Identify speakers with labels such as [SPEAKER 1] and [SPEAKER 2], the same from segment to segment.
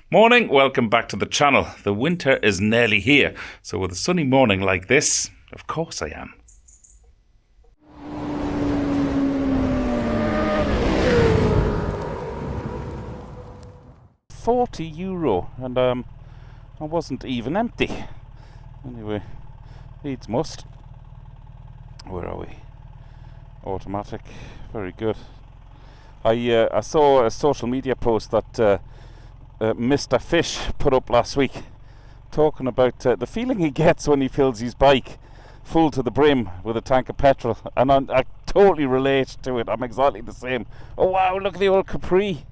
[SPEAKER 1] Morning, welcome back to the channel. The winter is nearly here, so with a sunny morning like this, of course I am. €40 and I wasn't even empty. Anyway, needs must. Where are we? Automatic, very good. I saw a social media post that Mr. Fish put up last week, talking about the feeling he gets when he fills his bike full to the brim with a tank of petrol, and I totally relate to it. I'm exactly the same. Oh wow, look at the old Capri.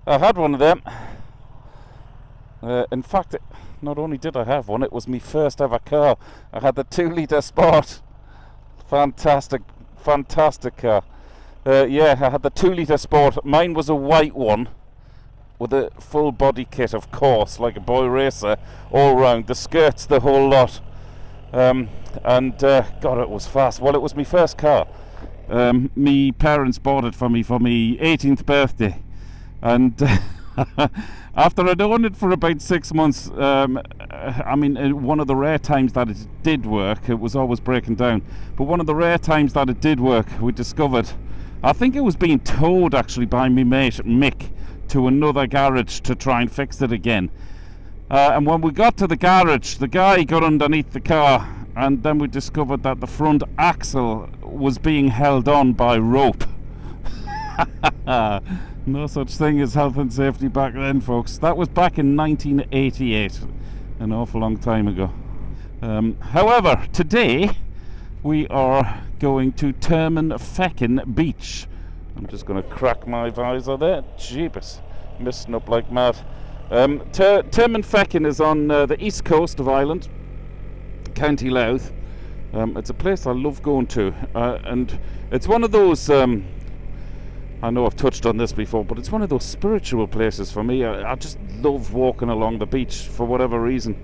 [SPEAKER 1] I had one of them. In fact, not only did I have one, it was my first ever car. I had the 2-litre Sport. Fantastic car. Yeah, I had the 2-litre Sport. Mine was a white one with a full body kit, of course, like a boy racer, all round. The skirts, the whole lot. God, it was fast. Well, it was my first car. Me parents bought it for me 18th birthday. And after I'd owned it for about 6 months, I mean, one of the rare times that it did work, it was always breaking down, but one of the rare times that it did work, we discovered, I think it was being towed actually by my mate Mick to another garage to try and fix it again. And when we got to the garage, the guy got underneath the car, and then we discovered that the front axle was being held on by rope. No such thing as health and safety back then, folks. That was back in 1988, an awful long time ago. However, today we are going to Termonfeckin Beach. I'm just going to crack my visor there. Jeepers, missing up like mad. Termonfeckin is on the east coast of Ireland, County Louth. It's a place I love going to, and it's one of those... I know I've touched on this before, but it's one of those spiritual places for me. I just love walking along the beach for whatever reason.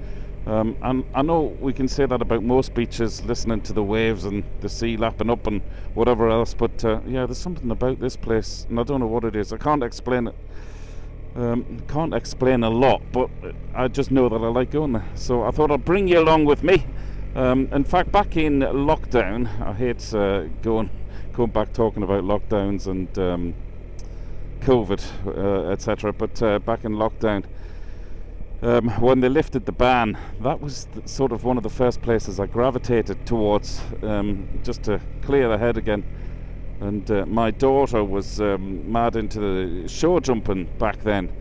[SPEAKER 1] And I know we can say that about most beaches, listening to the waves and the sea lapping up and whatever else, but yeah, there's something about this place, and I don't know what it is. I can't explain it. Can't explain a lot, but I just know that I like going there. So I thought I'd bring you along with me. In fact, back in lockdown, I hate going back talking about lockdowns and COVID, etc. But back in lockdown, when they lifted the ban, that was sort of one of the first places I gravitated towards, just to clear the head again. And my daughter was mad into the show jumping back then,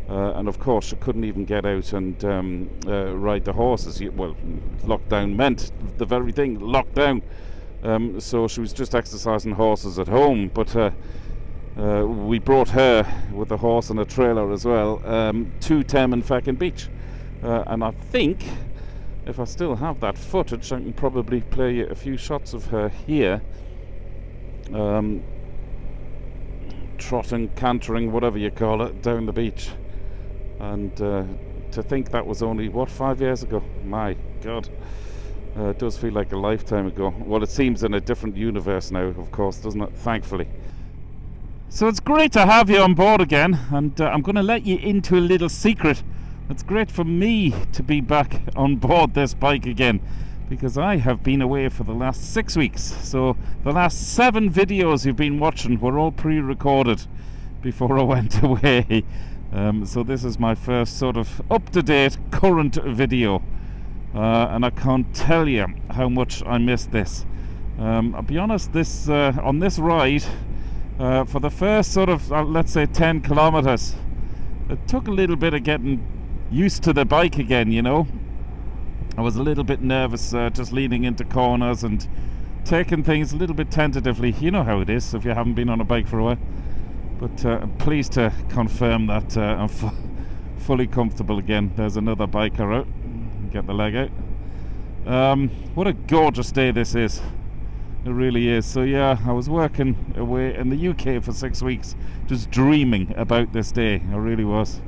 [SPEAKER 1] and of course she couldn't even get out and ride the horses. Well, lockdown meant the very thing, lockdown. So she was just exercising horses at home, but we brought her with a horse and a trailer as well to Termonfeckin Beach, and I think if I still have that footage, I can probably play you a few shots of her here, trotting, cantering, whatever you call it, down the beach. And to think that was only, what, 5 years ago? My God. It does feel like a lifetime ago. Well, it seems in a different universe now, of course, doesn't it? Thankfully. So it's great to have you on board again, and I'm going to let you into a little secret. It's great for me to be back on board this bike again, because I have been away for the last 6 weeks. So the last 7 videos you've been watching were all pre-recorded before I went away. So this is my first sort of up-to-date current video. And I can't tell you how much I missed this. I'll be honest, this on this ride, for the first sort of, let's say 10 kilometers, it took a little bit of getting used to the bike again, you know. I was a little bit nervous just leaning into corners and taking things a little bit tentatively. You know how it is if you haven't been on a bike for a while. But I'm pleased to confirm that I'm fully comfortable again. There's another biker out. Get the leg out. What a gorgeous day this is. It really is. So yeah, I was working away in the UK for 6 weeks, just dreaming about this day. I really was.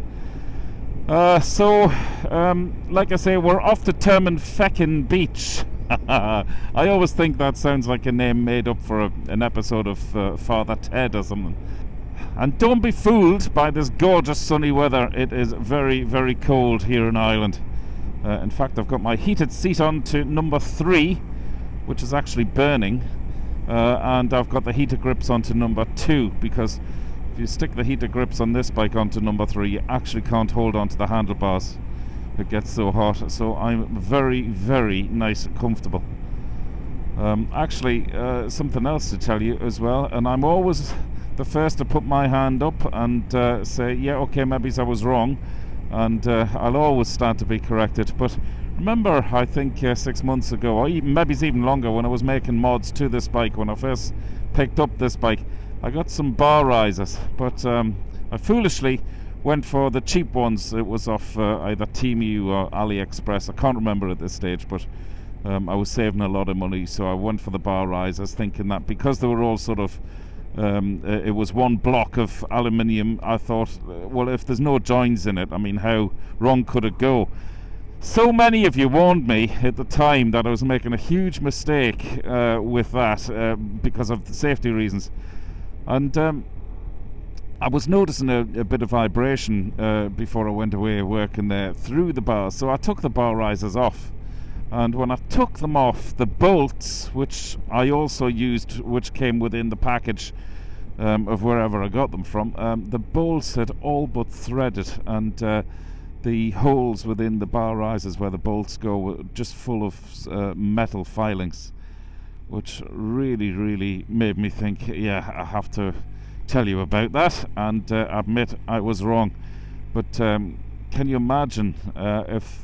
[SPEAKER 1] Like I say, we're off to Termonfeckin Beach. I always think that sounds like a name made up for an episode of Father Ted or something. And don't be fooled by this gorgeous sunny weather. It is very, very cold here in Ireland. In fact, I've got my heated seat on to number 3, which is actually burning. And I've got the heater grips onto number 2, because if you stick the heater grips on this bike onto number 3, you actually can't hold on to the handlebars. It gets so hot. So I'm very, very nice and comfortable. Actually, something else to tell you as well, and I'm always the first to put my hand up and say, yeah, okay, maybe I was wrong, and I'll always stand to be corrected. But remember, I think 6 months ago, or maybe it's even longer, when I was making mods to this bike, when I first picked up this bike, I got some bar risers, but I foolishly went for the cheap ones. It was off either Temu or AliExpress. I can't remember at this stage, but I was saving a lot of money, so I went for the bar risers, thinking that because they were all sort of it was one block of aluminium, I thought, well, if there's no joins in it, I mean, how wrong could it go? So many of you warned me at the time that I was making a huge mistake with that because of the safety reasons. And I was noticing a bit of vibration before I went away working there through the bars, so I took the bar risers off. And when I took them off, the bolts, which I also used, which came within the package of wherever I got them from, the bolts had all but threaded, and the holes within the bar risers where the bolts go were just full of metal filings, which really, really made me think, yeah, I have to tell you about that and admit I was wrong. But can you imagine if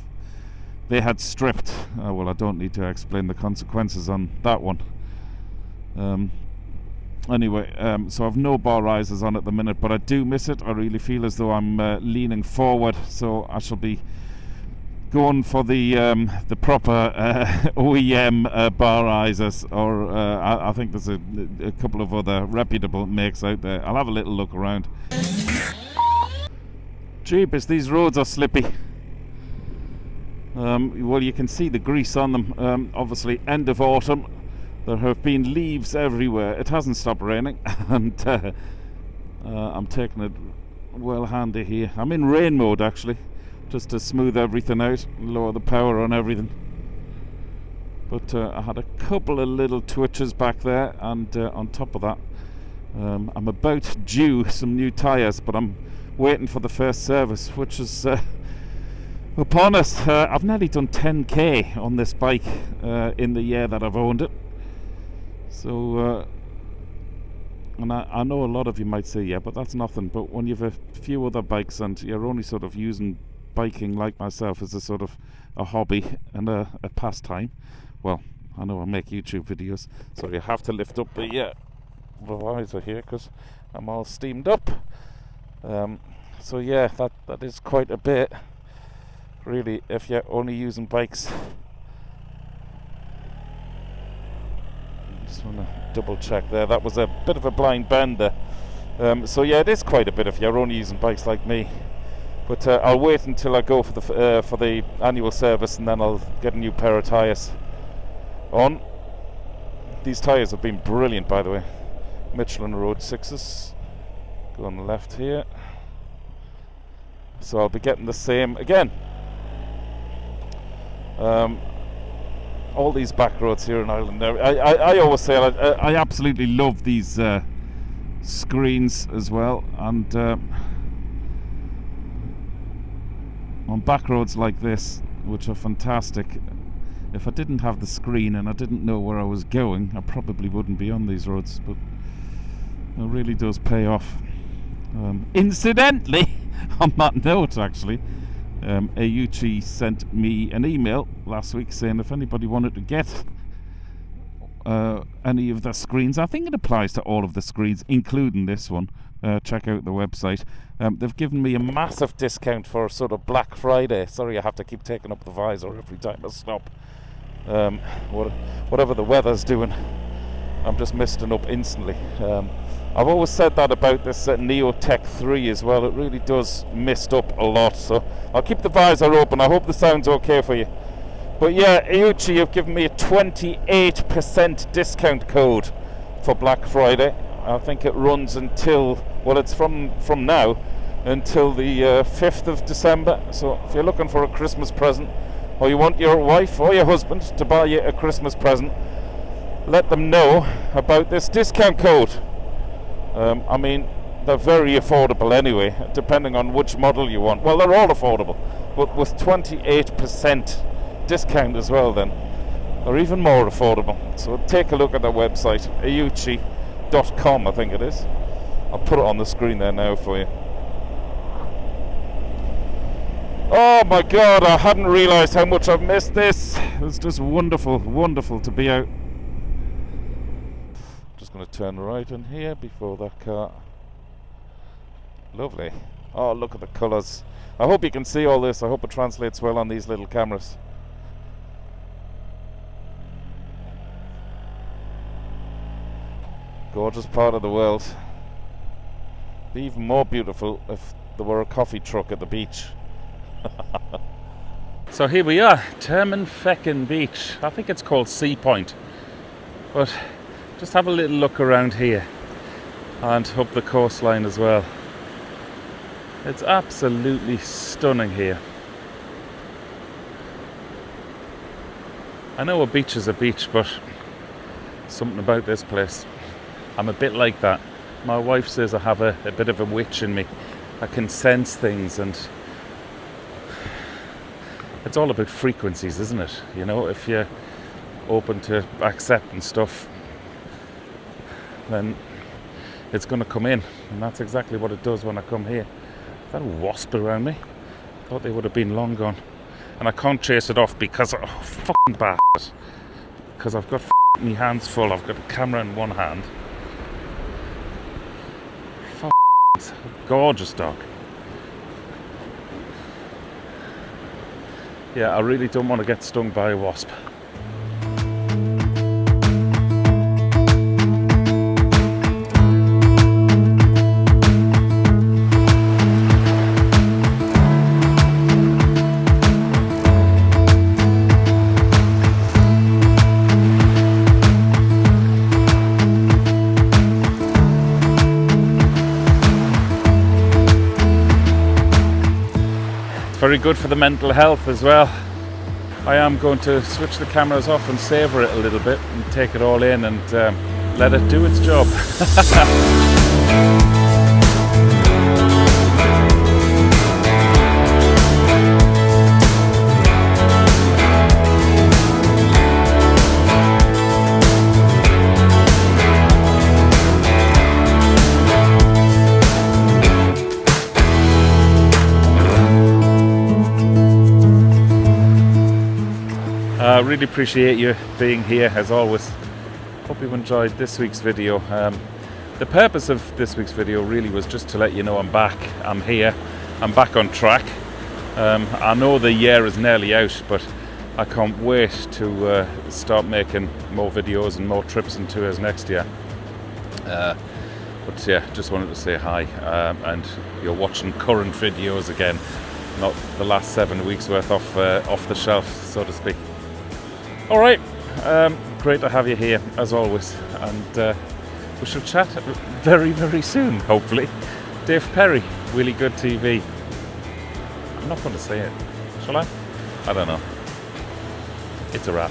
[SPEAKER 1] they had stripped, well, I don't need to explain the consequences on that one. Anyway, so I've no bar risers on at the minute, but I do miss it. I really feel as though I'm leaning forward, so I shall be going for the proper OEM bar risers, or I think there's a couple of other reputable makes out there. I'll have a little look around. Jeepers, these roads are slippy. Well, you can see the grease on them. Obviously, end of autumn. There have been leaves everywhere. It hasn't stopped raining, and I'm taking it well handy here. I'm in rain mode, actually, just to smooth everything out, lower the power on everything. But I had a couple of little twitches back there, and on top of that, I'm about due some new tyres, but I'm waiting for the first service, which is upon us. I've nearly done 10k on this bike in the year that I've owned it. So, and I know a lot of you might say, yeah, but that's nothing. But when you've a few other bikes and you're only sort of using biking like myself as a sort of a hobby and a pastime, well, I know I make YouTube videos, so you have to lift up the visor here because I'm all steamed up. So yeah, that is quite a bit. Really, if you're only using bikes. Just want to double check there. That was a bit of a blind bend there. So yeah, it is quite a bit if you're only using bikes like me. But I'll wait until I go for the annual service, and then I'll get a new pair of tyres on. These tyres have been brilliant, by the way. Michelin Road 6s. Go on the left here. So I'll be getting the same again. All these back roads here in Ireland. I always say I absolutely love these screens as well, and on back roads like this, which are fantastic, if I didn't have the screen and I didn't know where I was going, I probably wouldn't be on these roads, but it really does pay off. Incidentally, on that note, actually, Ayuchi sent me an email last week saying if anybody wanted to get any of the screens, I think it applies to all of the screens, including this one, check out the whatever. They've given me a massive discount for sort of Black Friday. Sorry, I have to keep taking up the visor every time I stop. Whatever the weather's doing, I'm just misting up instantly. I've always said that about this Neotec 3 as well. It really does mist up a lot, so I'll keep the visor open. I hope the sound's okay for you. But yeah, Ayuchi have given me a 28% discount code for Black Friday. I think it runs until, well, it's from now until the 5th of December. So if you're looking for a Christmas present, or you want your wife or your husband to buy you a Christmas present, let them know about this discount code. I mean, they're very affordable anyway, depending on which model you want. Well, they're all affordable, but with 28% discount as well, then they're even more affordable. So take a look at their website, ayuchi.com, I think it is. I'll put it on the screen there now for you. Oh my god, I hadn't realised how much I've missed this. It's just wonderful, wonderful to be out. Just going to turn right in here before that car. Lovely. Oh, look at the colours. I hope you can see all this. I hope it translates well on these little cameras. Gorgeous part of the world. Be even more beautiful if there were a coffee truck at the beach. So here we are, Termonfeckin Beach. I think it's called Sea Point. But just have a little look around here and up the coastline as well. It's absolutely stunning here. I know a beach is a beach, but something about this place. I'm a bit like that. My wife says I have a bit of a witch in me. I can sense things, and it's all about frequencies, isn't it? You know, if you're open to accepting stuff, then it's going to come in, and that's exactly what it does when I come here. Is that a wasp around me? Thought they would have been long gone. And I can't chase it off because fucking bastard. Because I've got my hands full. I've got a camera in one hand. Gorgeous dog. Yeah, I really don't want to get stung by a wasp. Very good for the mental health as well. I am going to switch the cameras off and savour it a little bit and take it all in and let it do its job. I really appreciate you being here as always. Hope you've enjoyed this week's video. The purpose of this week's video really was just to let you know I'm back, I'm here, I'm back on track. I know the year is nearly out, but I can't wait to start making more videos and more trips and tours next year. But yeah, just wanted to say hi, and you're watching current videos again, not the last 7 weeks worth off the shelf, so to speak. Alright, great to have you here as always, and we shall chat very, very soon, hopefully. Dave Perry, WheelieGoodTV. I'm not going to say it, shall I? I don't know. It's a wrap.